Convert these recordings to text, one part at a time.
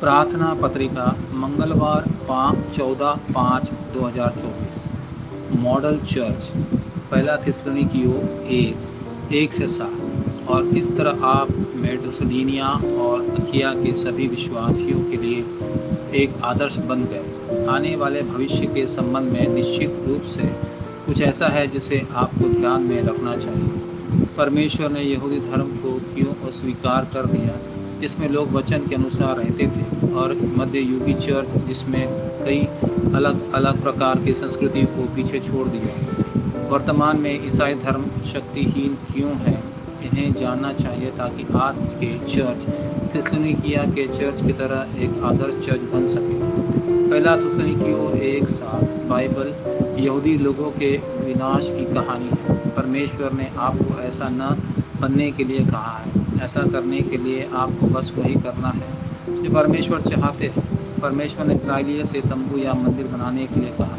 प्रार्थना पत्रिका मंगलवार 14/5/2024। मॉडल चर्च पहला थिस्सलुनीकियों 1:1-7। और इस तरह आप मैसेडोनिया और अखिया के सभी विश्वासियों के लिए एक आदर्श बन गए। आने वाले भविष्य के संबंध में निश्चित रूप से कुछ ऐसा है जिसे आपको ध्यान में रखना चाहिए। परमेश्वर ने यहूदी धर्म को क्यों अस्वीकार कर दिया, जिसमें लोग वचन के अनुसार रहते थे, और मध्ययुगी चर्च जिसमें कई अलग अलग प्रकार की संस्कृतियों को पीछे छोड़ दिया। वर्तमान में ईसाई धर्म शक्तिहीन क्यों है, इन्हें जानना चाहिए ताकि आज के चर्च थिस्सलुनीकिया के चर्च की तरह एक आदर्श चर्च बन सके। पहला थिस्सलुनीकियों 1:7। बाइबल यहूदी लोगों के विनाश की कहानी है। परमेश्वर ने आपको ऐसा न बनने के लिए कहा है। ऐसा करने के लिए आपको बस वही करना है जो परमेश्वर चाहते हैं। परमेश्वर ने इस्राएलियों से तंबू या मंदिर बनाने के लिए कहा।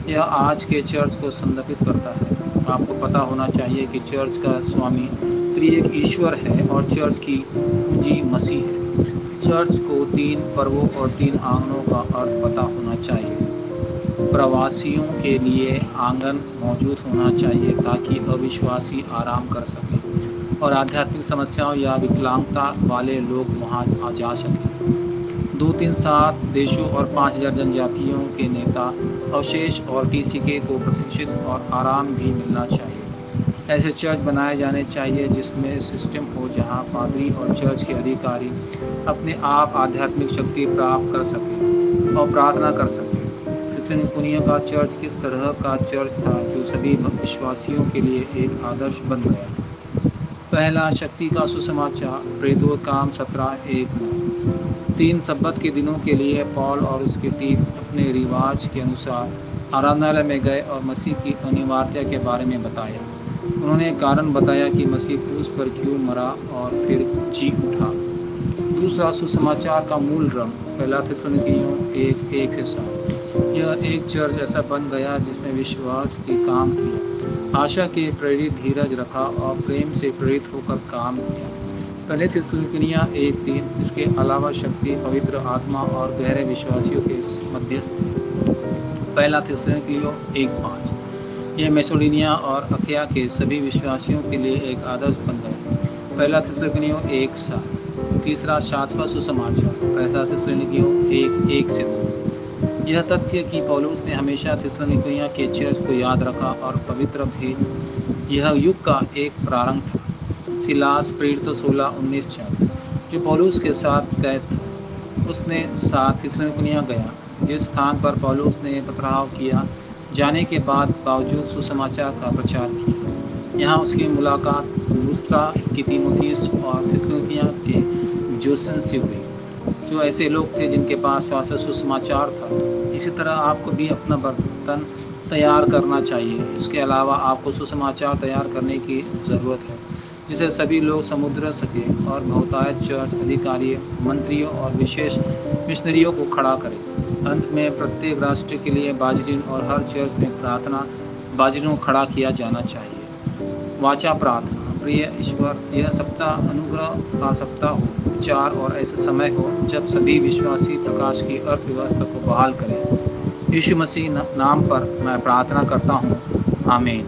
यह आज के चर्च को संदर्भित करता है। आपको पता होना चाहिए कि चर्च का स्वामी त्रिएक ईश्वर है और चर्च की पूंजी मसीह है। चर्च को 3 पर्वों और 3 आंगनों का अर्थ पता होना चाहिए। प्रवासियों के लिए आंगन मौजूद होना चाहिए ताकि अविश्वासी आराम कर सकें और आध्यात्मिक समस्याओं या विकलांगता वाले लोग वहां आ जा सकें। 2-3-7 देशों और 5000 जनजातियों के नेता, अवशेष और टीसीके को प्रशिक्षित और आराम भी मिलना चाहिए। ऐसे चर्च बनाए जाने चाहिए जिसमें सिस्टम हो जहां पादरी और चर्च के अधिकारी अपने आप आध्यात्मिक शक्ति प्राप्त कर सकें और प्रार्थना कर सकें। थिस्सलुनीकियों का चर्च किस तरह का चर्च था जो सभी विश्वासियों के लिए एक आदर्श बन गया। पहला, शक्ति का सुसमाचार। प्रेरितों काम 17:1-9। 3 सब्बत के दिनों के लिए पौल और उसकी टीम अपने रिवाज के अनुसार आराधनालय में गए और मसीह की अनिवार्यता के बारे में बताया। उन्होंने कारण बताया कि मसीह क्रूस पर क्यों मरा और फिर जी उठा। दूसरा, सुसमाचार का मूल रंग। पहला थिस्सलुनीकियों 1:1-7। यह एक चर्च ऐसा बन गया जिसमें विश्वास की काम किया, आशा के प्रेरित धीरज रखा और प्रेम से प्रेरित होकर काम किया। पहले थिस्सलुनीकियों 1:3। इसके अलावा शक्ति, पवित्र आत्मा और गहरे विश्वासियों के मध्यस्थ। पहला थिस्सलुनीकियों 1:5। यह मैसेडोनिया और अखिया के सभी विश्वासियों के लिए एक आदर्श बन गया। पहला थिस्सलुनीकियों 1:7। तीसरा, सातवां सुसमाचार। पहला थिस्सलुनीकियों 1:1-2। यह तथ्य कि पौलुस ने हमेशा थिस्सलुनीकियों के चर्च को याद रखा और पवित्र थे, यह युग का एक प्रारंभ था। सिलास प्रेरितों 16:19-40, जो पौलुस के साथ कैद था, उसने साथ थिस्सलुनीकियों गया, जिस स्थान पर पौलुस ने पथराव किया जाने के बावजूद सुसमाचार का प्रचार किया। यहाँ उसकी मुलाकात लुस्त्रा की तीमुथियुस और थिस्सलुनीकियों के जोसन से हुई, जो ऐसे लोग थे जिनके पास शास्त्र सुसमाचार था। इसी तरह आपको भी अपना बर्तन तैयार करना चाहिए। इसके अलावा आपको सुसमाचार तैयार करने की ज़रूरत है जिसे सभी लोग समुद्र सके और बहुतायत चर्च अधिकारियों, मंत्रियों और विशेष मिशनरियों को खड़ा करें। अंत में प्रत्येक राष्ट्र के लिए बाजरीन और हर चर्च में प्रार्थना बाजरीनों को खड़ा किया जाना चाहिए। वाचा प्रार्थना। प्रिय ईश्वर, यह सप्ताह अनुग्रह का सप्ताह हो, विचार और ऐसे समय हो जब सभी विश्वासी प्रकाश की अर्थव्यवस्था को बहाल करें। यीशु मसीह नाम पर मैं प्रार्थना करता हूँ, आमीन।